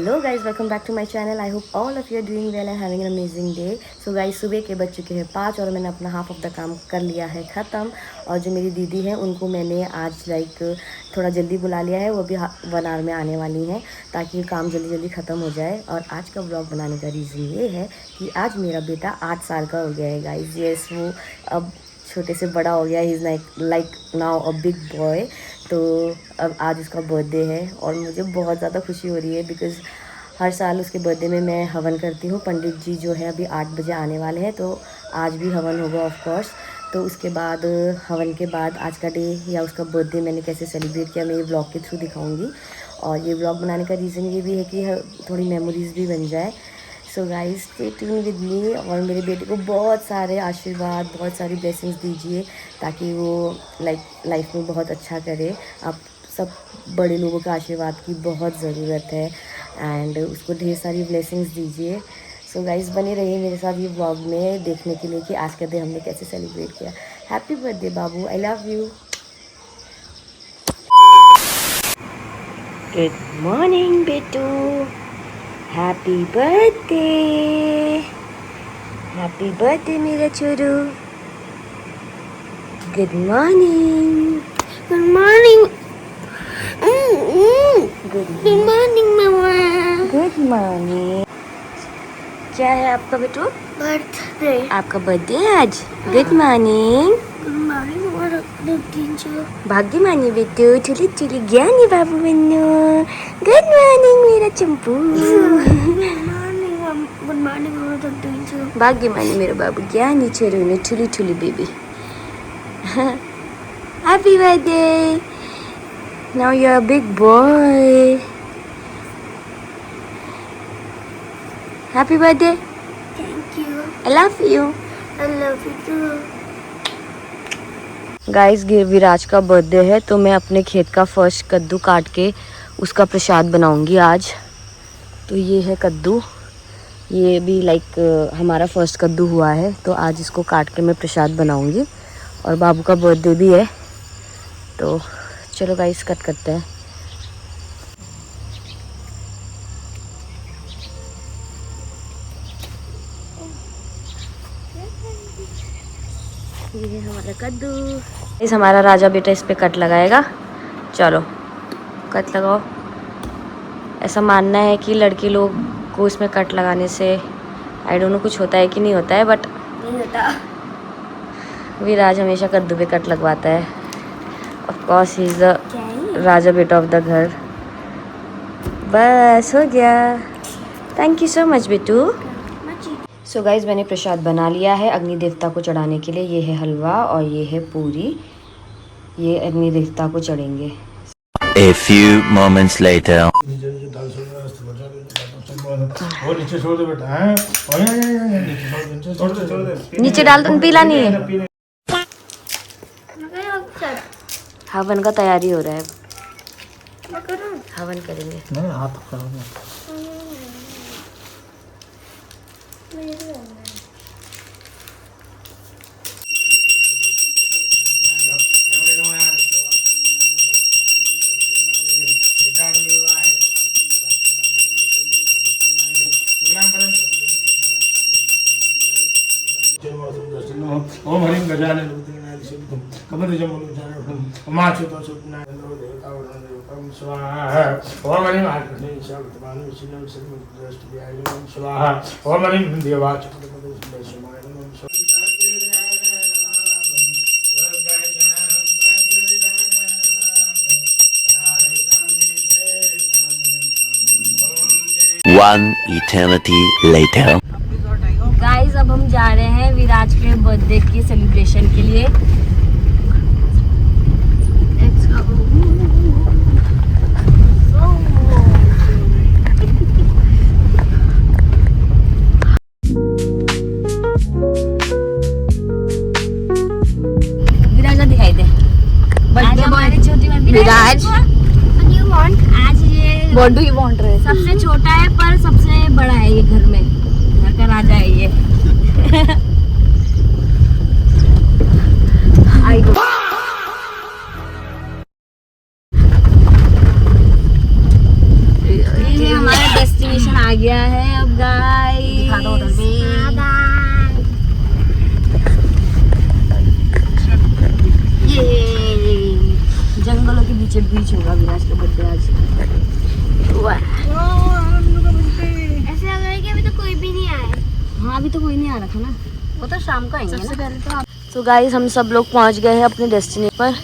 Hello guys, welcome back to my channel. I hope all of you are doing well and having an amazing day. So guys, सुबह के बज चुके हैं 5 और मैंने अपना हाफ ऑफ द काम कर लिया है ख़त्म। और जो मेरी दीदी हैं उनको मैंने आज थोड़ा जल्दी बुला लिया है। वो भी 1 आवर में आने वाली हैं ताकि काम जल्दी जल्दी ख़त्म हो जाए। और आज का व्लॉग बनाने का रीज़न ये है कि आज मेरा बेटा 8 साल का हो गया है गाइज। येस, वो अब छोटे से बड़ा हो गया। He is like now a big boy. तो अब आज उसका बर्थडे है और मुझे बहुत ज़्यादा खुशी हो रही है बिकॉज़ हर साल उसके बर्थडे में मैं हवन करती हूँ। पंडित जी जो है अभी 8 बजे आने वाले हैं, तो आज भी हवन होगा ऑफ कोर्स। तो उसके बाद हवन के बाद आज का डे या उसका बर्थडे मैंने कैसे सेलिब्रेट किया मैं ये व्लॉग के थ्रू दिखाऊंगी। और ये व्लॉग बनाने का रीज़न ये भी है कि थोड़ी मेमोरीज़ भी बन जाए। So guys, stay tune with me और मेरे बेटे को बहुत सारे आशीर्वाद, बहुत सारी ब्लेसिंग्स दीजिए ताकि वो लाइफ में बहुत अच्छा करे। आप सब बड़े लोगों के आशीर्वाद की बहुत ज़रूरत है एंड उसको ढेर सारी ब्लेसिंग्स दीजिए। सो गाइस, बने रहिए मेरे साथ ये व्लॉग में देखने के लिए कि आज का दिन हमने कैसे सेलिब्रेट किया। हैप्पी बर्थडे बाबू, I love you. Good morning बेटू, हैप्पी बर्थडे मेरा चोरू। Good morning. Good morning. Good Good morning, Mama. Good morning. क्या है आपका बेटू? Birthday. आपका बर्थडे है आज। Good morning. Good morning, Mama. Teacher. भाग्यमानी बेटू, चुली चुली ज्ञानी बाबू बन्नो। गुड मॉर्निंग मेरा चंपू। Good morning, Mama. Teacher. भाग्यमानी मेरा बाबू ज्ञानी चरू ने ठुली ठुली baby. Happy birthday, now you are big boy. Happy birthday, Thank you. I love you. I love you too. Guys, Viraj का बर्थडे है तो मैं अपने खेत का फर्स्ट कद्दू काट के उसका प्रसाद बनाऊंगी आज। तो ये है कद्दू, ये भी हमारा फर्स्ट कद्दू हुआ है तो आज इसको काट के मैं प्रसाद बनाऊंगी। और बाबू का बर्थडे भी है तो चलो गाइस कट करते हैं। ये है हमारा कद्दू। इस हमारा राजा बेटा इस पे कट लगाएगा। चलो कट लगाओ। ऐसा मानना है कि लड़के लोग को इसमें कट लगाने से आई डोंट नो कुछ होता है कि नहीं होता है, बट नहीं होता। विराज हमेशा कद्दू पे कट लगवाता है। Of course he is the क्या है? राजा बेटा ऑफ द घर। बस हो गया। थैंक यू सो मच बेटू। सो गाइज, मैंने प्रसाद बना लिया है अग्नि देवता को चढ़ाने के लिए। ये है हलवा और ये है पूरी, ये अग्नि देवता को चढ़ेंगे। A few moments later. नीचे डाल दो, पीला नहीं है। हवन का तैयारी हो रहा है, हवन करेंगे। ओम हरिं गजानन कमलजमनुजानकं अमाच्युतसुप्नानोदेवतावरणदेवतं स्वाहा। ओम हरिं आकृतिं सर्वतमानुषिनं सर्वदृष्टिव्यायनं स्वाहा। ओम हरिं देवाचक्रपदस्मय नमः स्वाहा। 1 eternity later. गाइस, अब हम जा रहे हैं विराज के बर्थडे की सेलिब्रेशन के लिए। विराज दिखाई दे। आज हमारे छोटी विराज। आज ये What do you want? सबसे छोटा है पर सबसे बड़ा है ये घर में। घर का राजा है ये। ये हमारा गया है अब गाइस। दिखा दो उधर भी। ये जंगलों के बीच बीच होगा विराज का बर्थडे आज। ऐसे लग रहा है कि अभी तो कोई भी नहीं आया। हाँ अभी तो कोई नहीं आ रखा ना, वो तो शाम को आएंगे सबसे ना। पहले तो आप। सो गाइस हम सब लोग पहुंच गए हैं अपने डेस्टिनी पर।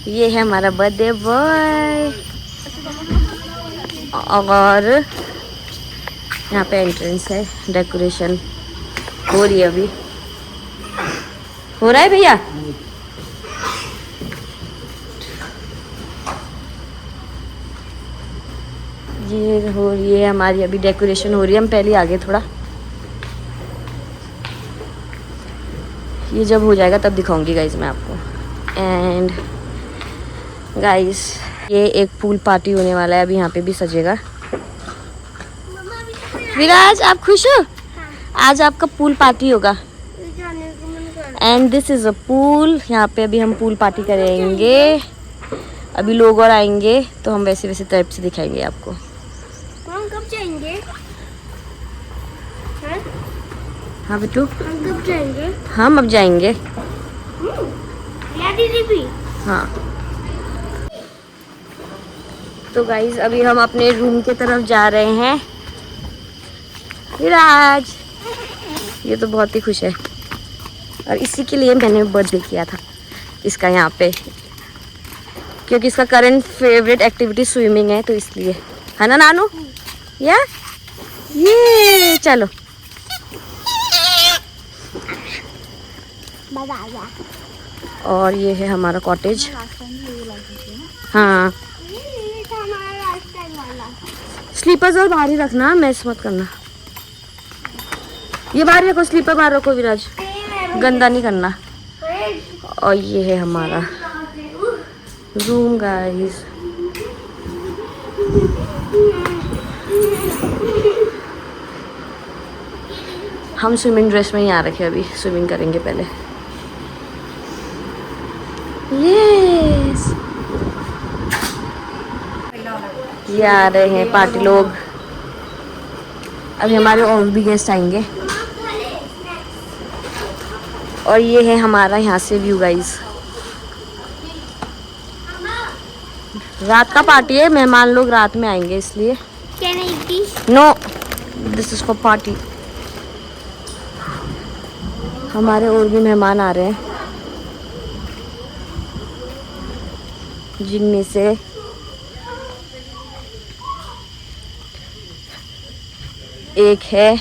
ये है हमारा बर्थडे बॉय और यहाँ पे एंट्रेंस है, डेकोरेशन हो रही है, अभी हो रहा है भैया। ये हो रही है हमारी अभी डेकोरेशन हो रही है, हम पहले आ गए थोड़ा। ये जब हो जाएगा तब दिखाऊंगी गाइस मैं आपको। एंड गाइस ये एक पूल पार्टी होने वाला है, अभी यहाँ पे भी सजेगा। विराज आप खुश हो? आज आपका पूल पार्टी होगा। And this is a pool, यहाँ पे अभी हम पूल पार्टी करेंगे। अभी लोग और आएंगे तो हम वैसे वैसे टाइप से दिखाएंगे आपको। हम कब जाएंगे? हाँ? हाँ बिट्टू हम कब जाएंगे? हम अब जाएंगे। या दीदी भी? हाँ तो गाइज अभी हम अपने रूम की तरफ जा रहे हैं। विराज ये तो बहुत ही खुश है और इसी के लिए मैंने बर्थडे किया था इसका यहाँ पे, क्योंकि इसका करंट फेवरेट एक्टिविटी स्विमिंग है, तो इसलिए है ना नानू। या ये चलो और ये है हमारा कॉटेज। हाँ स्लीपर्स और बाहर ही रखना, मैस मत करना। ये बाहर रखो, स्लीपर बाहर रखो विराज, गंदा नहीं करना। और ये है हमारा रूम गाइस। हम स्विमिंग ड्रेस में ही आ रखे, अभी स्विमिंग करेंगे पहले। यस ये आ रहे हैं पार्टी लोग। अभी हमारे और भी गेस्ट आएंगे। और ये है हमारा यहाँ से व्यू गाइस। रात का पार्टी है, मेहमान लोग रात में आएंगे इसलिए। Can I eat this? No this is for party. हमारे और भी मेहमान आ रहे हैं, जिनमें से एक है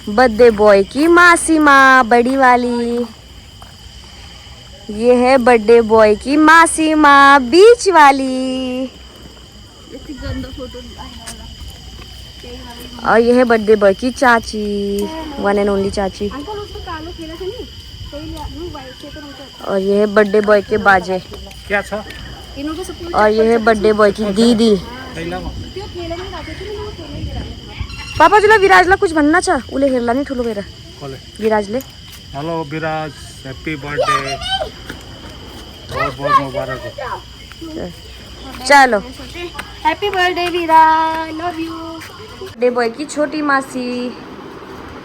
बर्थडे बॉय की मासी माँ, बड़ी वाली। ये है बर्थडे बॉय की मासी माँ, बीच वाली। और ये है बर्थडे बॉय की चाची, वन एंड ओनली चाची। और ये है बर्थडे बॉय के बाजे। क्या था? और ये है बर्थडे बॉय की दीदी। पापा जुला विराजला कुछ बनना चा उले हेरला नहीं ठुलो बेरा विराज ले। हेलो विराज, हैप्पी बर्थडे, बहुत बहुत मुबारक हो। चलो happy birthday Viraj, love you. Birthday boy की छोटी मासी,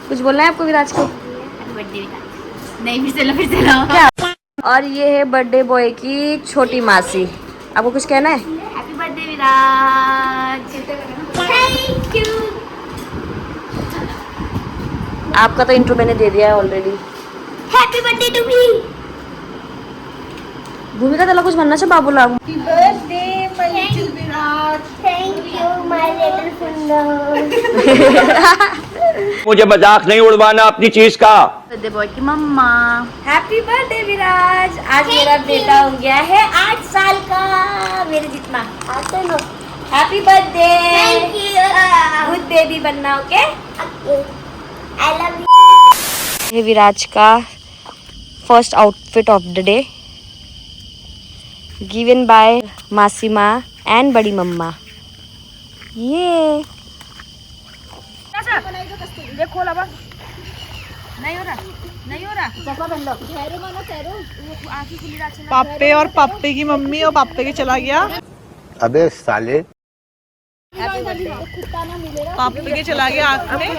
कुछ बोलना है आपको विराज को? हैप्पी बर्थडे विराज। नहीं फिर से लो। क्या? और ये है बर्थडे बॉय की छोटी मासी, आपको कुछ कहना है? Happy birthday Viraj. Thank you. आपका तो इंट्रो मैंने दे दिया है already. Happy birthday to me. Bhumika तला कुछ बनना चाहिए बाबूला। Happy birthday my little Viraj. Thank you my little सुंदर। मुझे मजाक नहीं उड़वाना अपनी चीज का। बर्थडे बॉय की मम्मा, हैप्पी बर्थडे विराज। आज मेरा बेटा हो गया है 8 साल का, मेरे जितना। Happy birthday. Thank you. Good baby बनना, ओके? I love you. ये विराज का first outfit of the day, given by मासीमा एंड बड़ी मम्मा। ये देखो लबा नहीं हो रहा पापे और पापे की मम्मी और पापे के चला गया। अबे साले। पापा के चला गया आँख में।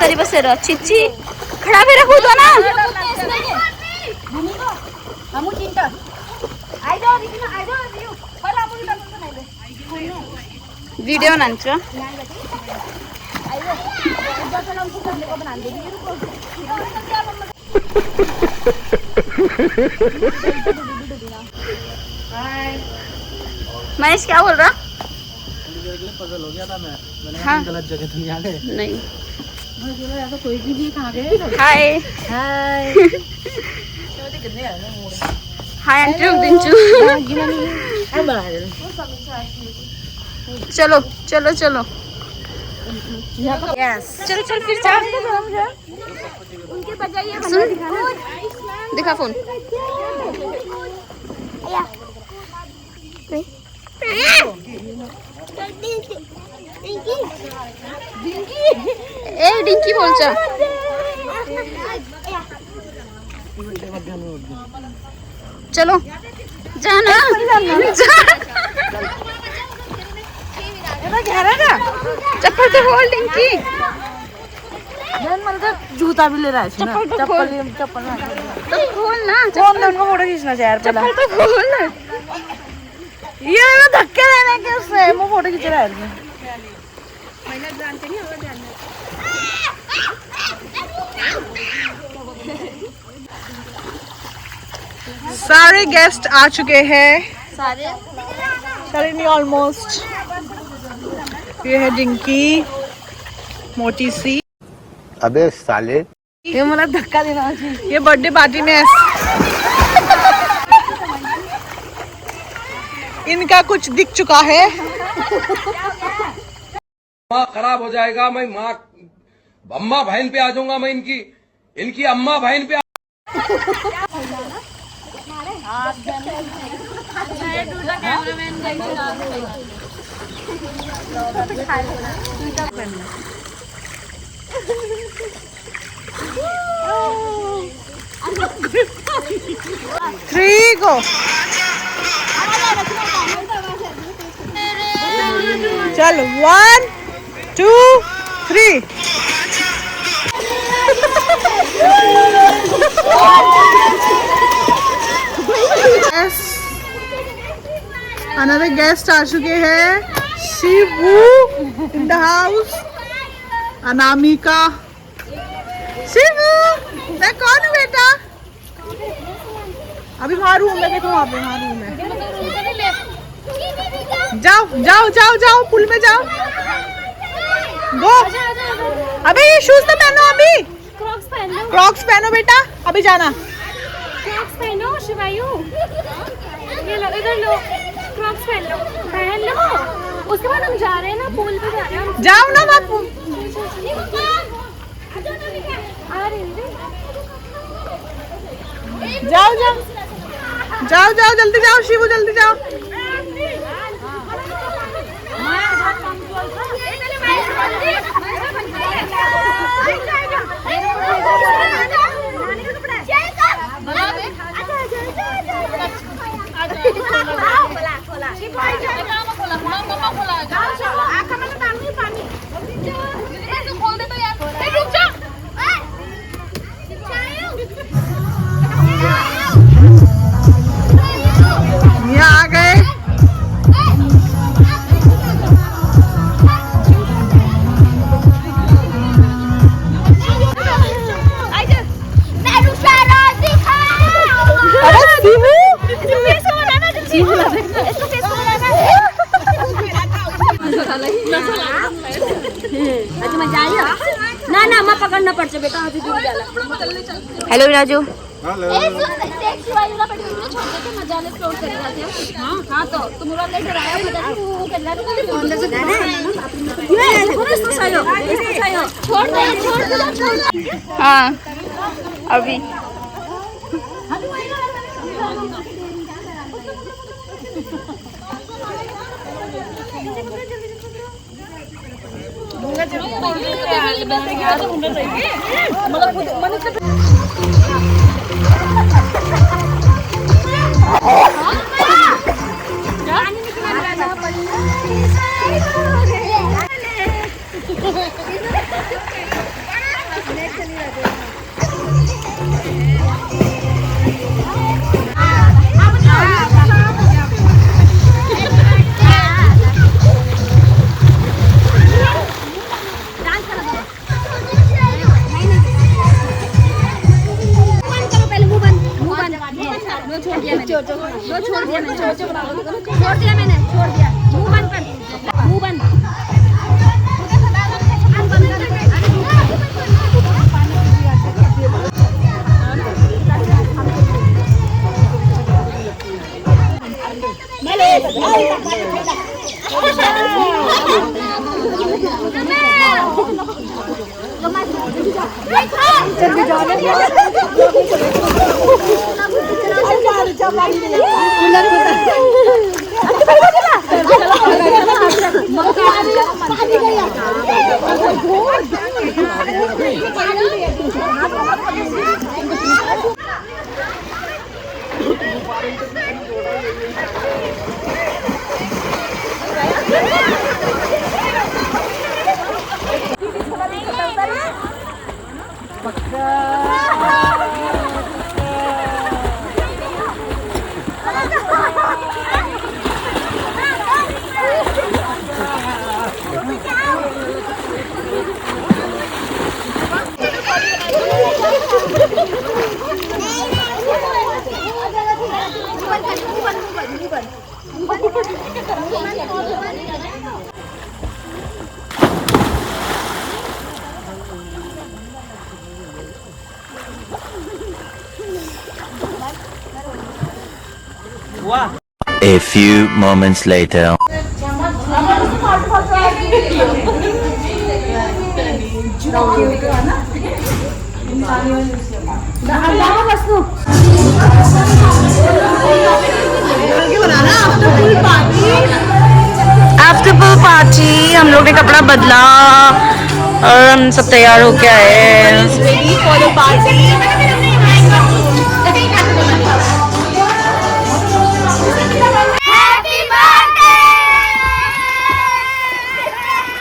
तरी बस चिच्ची खड़ा भी रखू तो ना वीडियो नाच महेश क्या बोल रहा? पजल हो गया था मैं। हाँ। गलत जगह तो नहीं आ गए। नहीं। तो कोई भी नहीं कहाँ गए। हाय हाय हाय आंटी दिंचू। चलो चलो चलो यस चल चल फिर जा। सुन दिखा फोन। ए डिंकी बोल चा चलो जाना चप्पल तो खोल डिंकी। जूता भी ले रहा है चप्पल तो खोल चप्पल तो खोल ना कौन उनको फोटो खींचना चाहिए चप्पल तो खोल। ये ना धक्के देने के उससे वो फोटो खींच रहा है सारे गेस्ट आ चुके हैं। सारे नहीं ऑलमोस्ट। ये है डिंकी मोटी सी। अबे साले ये मतलब धक्का देना चाहिए। ये बर्थडे पार्टी में इनका कुछ दिख चुका है। माँ खराब हो जाएगा। मैं माँ अम्मा बहन पे आ जाऊंगा। मैं इनकी अम्मा बहन पे थ्री गो। चल 1 2 3। अनदर गेस्ट आ चुके हैं। Shivu in the house. Anamika. Shivu मैं कौन हूँ बेटा? अभी वहाँ रूम है, देखो वहाँ पे वहाँ रूम है। जाओ जाओ जाओ जाओ पुल में जाओ। गो। अबे ये शूज तो पहनो अभी। क्रॉक्स पहनो बेटा अभी जाना। क्रॉक्स पहनो शिवायु। ये लो इधर लो क्रॉक्स पहन लो। उसके बाद हम जा रहे हैं ना पूल पे जा रहे हैं। जाओ ना बापू। आ रहे हैं जाओ जाओ। जाओ जाओ जल्दी जाओ शिवू जल्दी जाओ। ये आ गए। ना मैं पकड़ना पड़ता बेटा। हेलो विराजू। हाँ अभी A few moments later. After pool party हम लोग ने कपड़ा बदला और हम सब तैयार होके आए।